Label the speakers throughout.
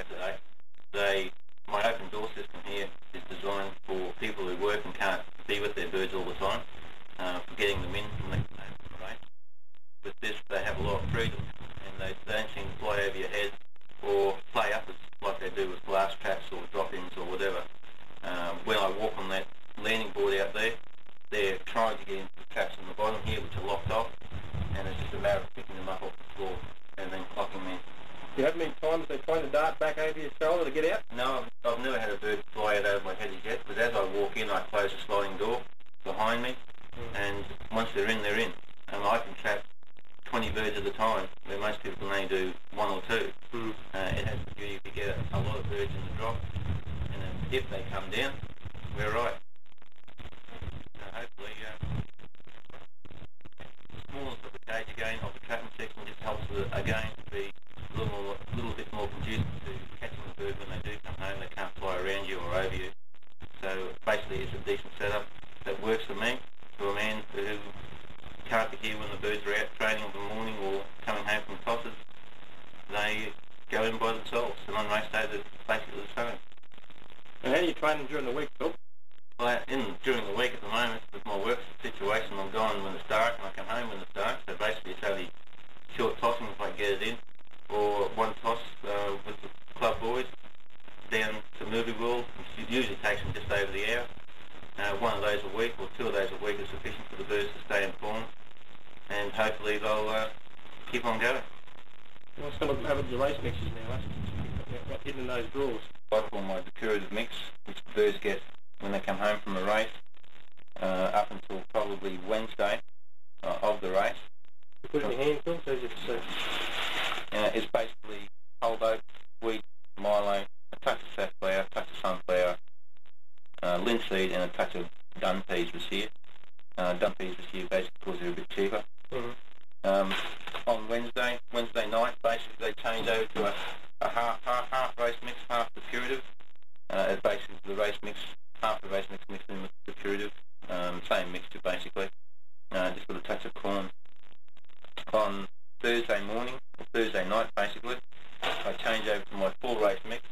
Speaker 1: today, my open door system here is designed for people who work and can't be with their birds all the time, for getting them in from the race. With this, they have a lot of freedom, and they don't seem to fly over your head or play uppers like they do with glass traps or drop-ins or whatever. When I walk on that landing board out there, they're trying to get into the traps on the bottom here, which are locked off, and it's just a matter of picking them up off the floor and then clocking them in.
Speaker 2: Do you have many times they're trying to dart back over your shoulder to get out?
Speaker 1: No, I've never had a bird fly out over my head as yet, because as I walk in, I close the sliding door behind me, and once they're in, they're in. And I can trap 20 birds at a time, where most people can only do one or two. It has the beauty to get a lot of birds in the drop, and then if they come down, we're right. Hopefully, the smallness of the cage again, of the trapping section, just helps it again to be a little bit more conducive to catching the bird when they do come home. They can't fly around you or over you. So basically, it's a decent setup that works for me, for a man who can't be here when the birds are out training in the morning or coming home from tosses. They go in by themselves, and on race day they're basically the same.
Speaker 2: And how do you train them during the week, Phil?
Speaker 1: Well, during the week at the moment, with my work situation, I'm gone when it's dark and I come home when it's dark, so basically it's only short tossing if I get it in, or one toss with the club boys down to Movie World, which usually takes them just over the hour. One of those a week or two of those a week is sufficient for the birds to stay informed, and hopefully they'll keep on going.
Speaker 2: What's going to happen to the race mixes now? What's hidden in those drawers?
Speaker 1: I call my decorative mix, which the birds get when they come home from a race, up until probably Wednesday of the race.
Speaker 2: You put it in your hand, Phil, so you just
Speaker 1: it's basically whole oat, wheat, milo, a touch of safflower, a touch of sunflower, linseed, and a touch of dun peas this year. Dun peas this year basically because they're a bit cheaper. On Wednesday night, basically they change over to a half race mix, half the curative. It's basically the race mix, half the race mix mixed in with the curative, same mixture basically, just with a touch of corn. On Thursday morning, or Thursday night basically, I change over to my full race mix,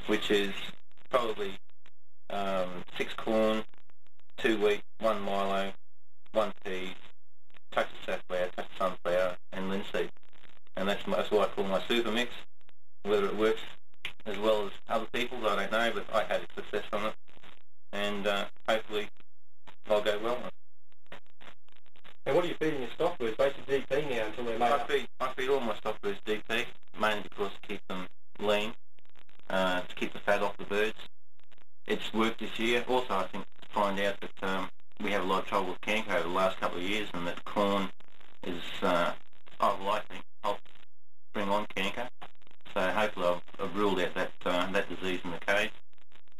Speaker 1: which is probably 6 corn, 2 wheat, 1 milo, 1 pea, touch of safflower, touch of sunflower, and linseed. And that's what I call my super mix. Whether it works as well as other people's, I don't know, but I had success from it, and hopefully I'll go well on it.
Speaker 2: And what are you feeding your stock birds? Basically DP now until they're made up?
Speaker 1: I feed all my stock birds DP, mainly because to keep them lean, to keep the fat off the birds. It's worked this year. Also, I think to find out that we have a lot of trouble with canker over the last couple of years, and that corn is, I think, helped bring on canker. So hopefully I've ruled out that disease in the cage,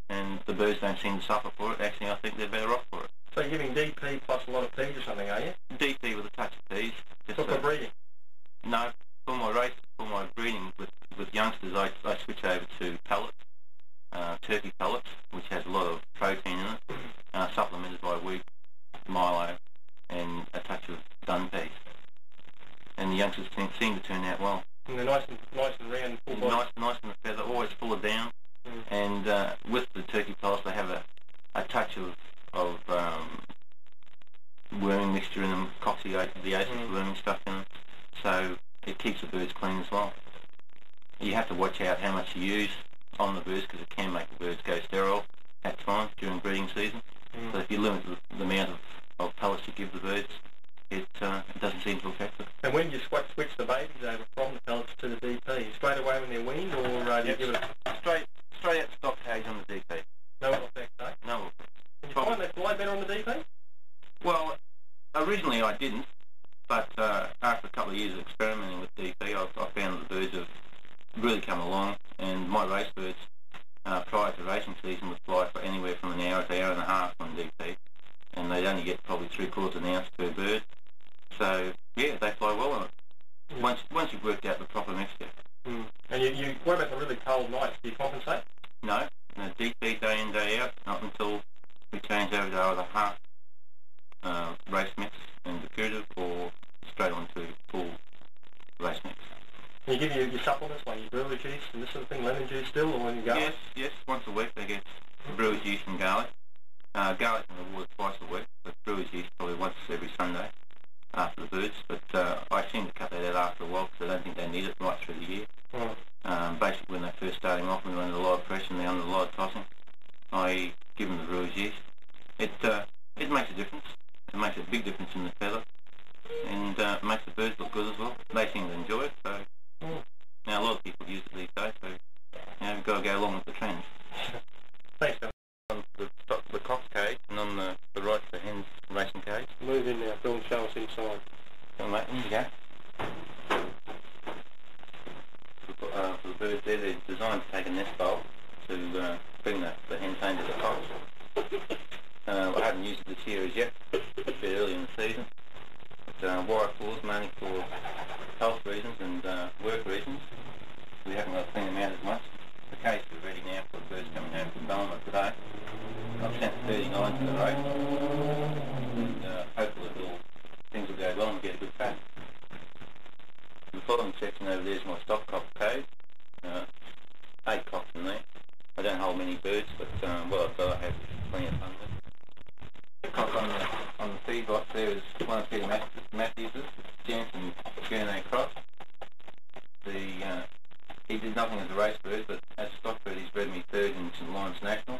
Speaker 1: and the birds don't seem to suffer for it. Actually, I think they're better off for it.
Speaker 2: So you're giving DP plus a lot of peas or something, are you?
Speaker 1: DP with a touch of peas.
Speaker 2: For breeding?
Speaker 1: No, for my race, for my breeding with youngsters, I switch over to pellets, turkey pellets, which has a lot of protein in it, supplemented by wheat, milo, and a touch of dun peas. And the youngsters seem to turn out well.
Speaker 2: And they're nice and round, full body.
Speaker 1: Nice and the feather, always full of down. And with the turkey pellets, they have a touch of worming mixture in them, coccidiosis worming stuff in them, so it keeps the birds clean as well. You have to watch out how much you use on the birds, because it can make the birds go sterile at times during breeding season. So if you limit the amount of pellets you give the birds, it doesn't seem to affect it.
Speaker 2: And when you switch the babies over from the pellets to the DP, straight away when they're weaned, or do you give it
Speaker 1: straight out stock cage on the DP?
Speaker 2: No effect, eh?
Speaker 1: No effect.
Speaker 2: Did you find they fly better on the DP?
Speaker 1: Well, originally I didn't, but after a couple of years of experimenting with DP, I found that the birds have really come along, and my race birds, prior to racing season, would fly for anywhere from an hour to hour and a half on DP, and they'd only get probably 3/4 an ounce per bird. So yeah, they fly well on it. Once you've worked out the proper mixture.
Speaker 2: And you what about the really cold nights? Do you compensate?
Speaker 1: No, DP day in day out, not until we change over to either half race mix and the curative, or straight on to full
Speaker 2: you give your supplements like your brewer's yeast and this sort of thing, lemon juice still, or when you garlic?
Speaker 1: Yes. Once a week they get brewer's yeast and garlic. Garlic in the water twice a week, but brewer's yeast probably once every Sunday after the birds. But I seem to cut that out after a while because I don't think they need it right through the year. Basically, when they're first starting off, when they're under a lot of pressure and they're under a lot of tossing, I give them the brewer's yeast. It makes a difference. It makes a big difference in the feather, and makes the birds look good as well. They seem to enjoy it. So now a lot of people use it these days. So you've got to go along with the trends.
Speaker 2: Thanks, Phil.
Speaker 1: On the cock's cage and on the right the hen's racing cage.
Speaker 2: Move in now, Phil, and show us inside.
Speaker 1: Well, mate, here you go. For the birds there, they're designed to take a nest bowl to bring the hens home to the cocks. I haven't used it this year as yet, a bit early in the season. But wire floors mainly for health reasons and work reasons. We haven't got to clean them out as much. The case is ready now for the birds coming home from Belmont today. I've sent 39 to the race, and hopefully things will go well and get a good fat. The bottom section over there is my stock cock cage. 8 cocks in there. I don't hold many birds, but what I've got I have plenty of fun with. The cock on the feed box there is one of Peter Matthews's, Jensen Gurney Cross. He did nothing as a race bird, but as a stock bird he's bred me 3rd in St Lawrence National,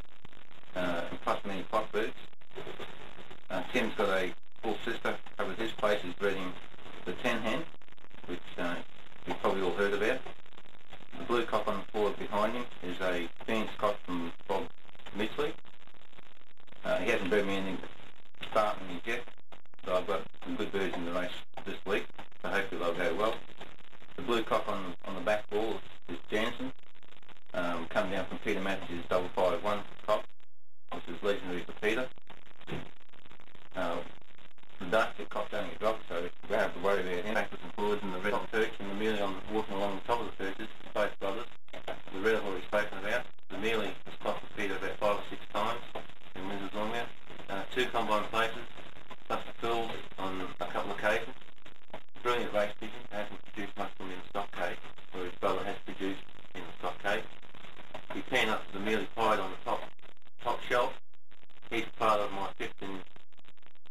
Speaker 1: and plus many pot birds. Tim's got a full sister over at his place who's breeding the 10 hen, which you've probably all heard about. The blue cock on the floor behind him is a Phoenix cock from Bob Mitchley. He hasn't bred me anything Spartan yet, but I've got some good birds in the race this week, so hopefully they'll go well. The blue cock on the back wall is Jansen, come down from Peter Matthews' 551 cock, which is legendary for Peter. The dark tip cock don't get dropped, so we don't have to worry about him. Backwards and forwards, and the red on perch and the mealy walking along the top of the perches, both brothers. The red I've already spoken about. The mealy has clocked the Peter about 5 or 6 times in Windsor's Longmouth. 2 combine places, plus the fills on a couple of occasions. Brilliant race pigeon, hasn't produced much from in the stock cage, whereas his brother has produced in the stock cage. We pan up to the mealy pied on the top shelf. He's part of my 5th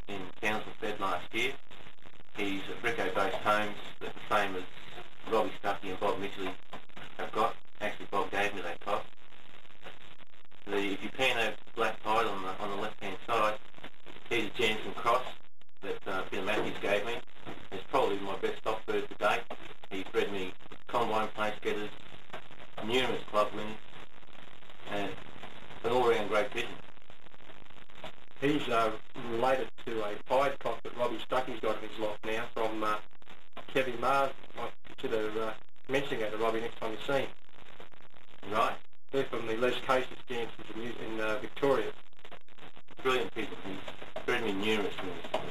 Speaker 1: in Townsville fed last year. He's a Bricko-based homes that's the same as Robbie Stuckey and Bob Mitchley have got. Actually, Bob gave me that cock. If you pan over black pied on the left-hand side, he's a Jansen cross that Peter Matthews gave me. It's probably my best stock bird to date. He's bred me combine place getters, numerous club wins, and an all-round great pigeon.
Speaker 2: He's related to a pied cock that Robbie Stuckey's got in his loft now from Kevin Mars. I might consider mentioning that to Robbie next time you see him.
Speaker 1: Right.
Speaker 2: They're from the Les Cases Jansens in Victoria.
Speaker 1: Brilliant pigeon. He's bred me numerous wins.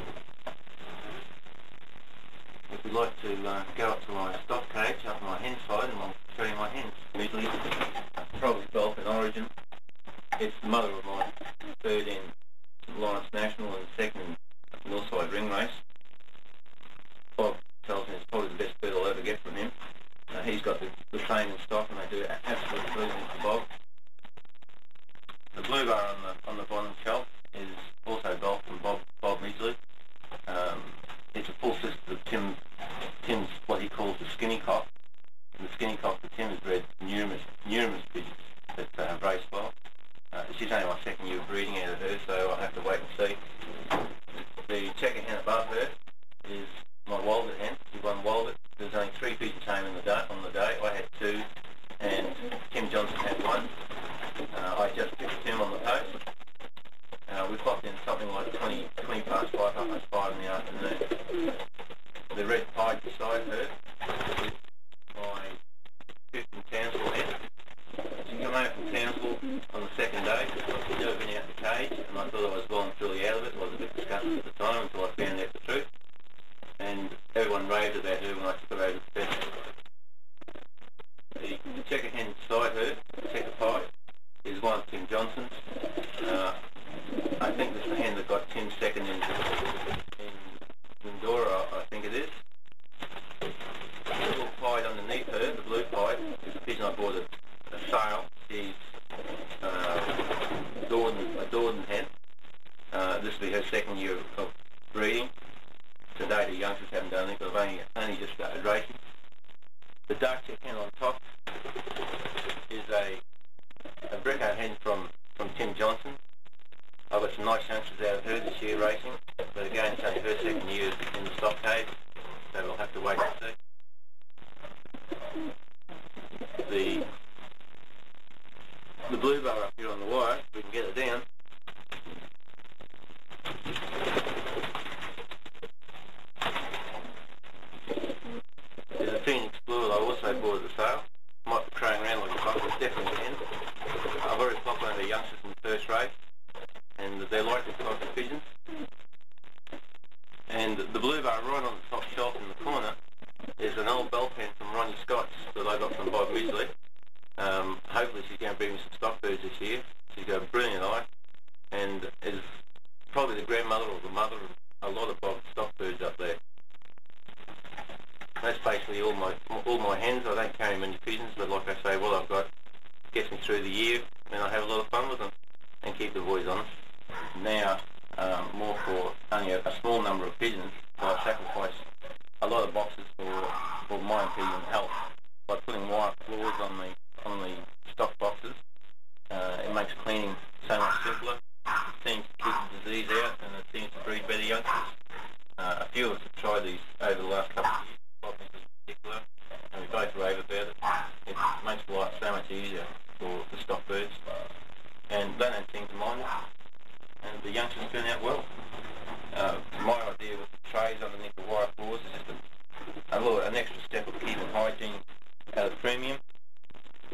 Speaker 1: If you'd like to go up to my stock cage, up my hen side, and I'll show you my hens. Usually, probably Golf in Origin. It's the mother of my 3rd in St Lawrence National and 2nd in Millside Ring Race. Bob tells me it's probably the best bird I'll ever get from him. He's got the same in stock, and they do absolutely brilliant for Bob. The blue bar on the bottom shelf is also Golf from Bob Midgley. It's a full sister of Tim's what he calls the skinny cock. And the skinny cock for Tim has bred numerous pigeons that have raced well. She's only my 2nd year of breeding out of her, so I'll have to wait and see. The checker hen above her is my Walbert hen. She won Walbert. There's only 3 pigeons home on the day. I had 2, and Tim Johnson had 1. I just picked Tim on the post. We clocked in something like 20 past 5, half past 5 in the afternoon. The red pied beside her is my 5th in Townsville hen. She came home from Townsville on the 2nd day. She'd never been out the cage, and I thought I was well and truly out of it. I was a bit disgusted at the time until I found out the truth. And everyone raved about her when I took her over to fence. The checker hen beside her, the checker pied, is one of Tim Johnson's. I think this is the hen that got Tim 2nd in Windora, I think it is. A little pied underneath her that I've only just started racing. The dark check hen on top is a Brecko hen from Tim Johnson. I've got some nice youngsters out of her this year racing, but again it's only her second year in the stock cage, so we'll have to wait and see. The blue bar up here on the wire, we can get it down. There's a Phoenix Blue that I also bought at the sale. Might be crowing around like a buck, it's definitely in. I've already popped one of the youngsters in the first race, and they like the type of pigeons. And the blue bar right on the top shelf in the corner is an old bell pen from Ronnie Scott's that I got from Bob Wisley. Hopefully she's going to bring me some stock birds this year. She's got a brilliant eye and is probably the grandmother or the mother of a lot of Bob's stock birds up there. That's basically all my hens. I don't carry many pigeons, but like I say, what I've got gets me through the year, and I have a lot of fun with them and keep the boys honest. Now, more for only a small number of pigeons, so I sacrifice a lot of boxes for my pigeon health by putting wire floors on the stock boxes. It makes cleaning so much simpler. It seems to keep the disease out, and it seems to breed better youngsters. A few of us have tried these over the last couple of years, Bob in particular, and we both rave about it. It makes life so much easier for the stock birds, and they don't seem to mind it, and the youngsters turn out well. My idea with the trays underneath the wire floors is just an extra step of keeping hygiene at a premium.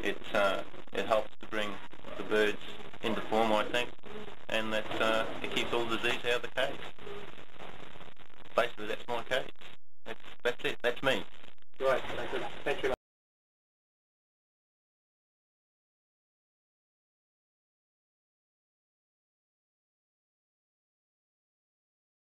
Speaker 1: It helps to bring the birds into form, I think, and that it keeps all the disease out of the cage. Basically, that's my cage. That's it. That's me.
Speaker 2: Right. Thank you.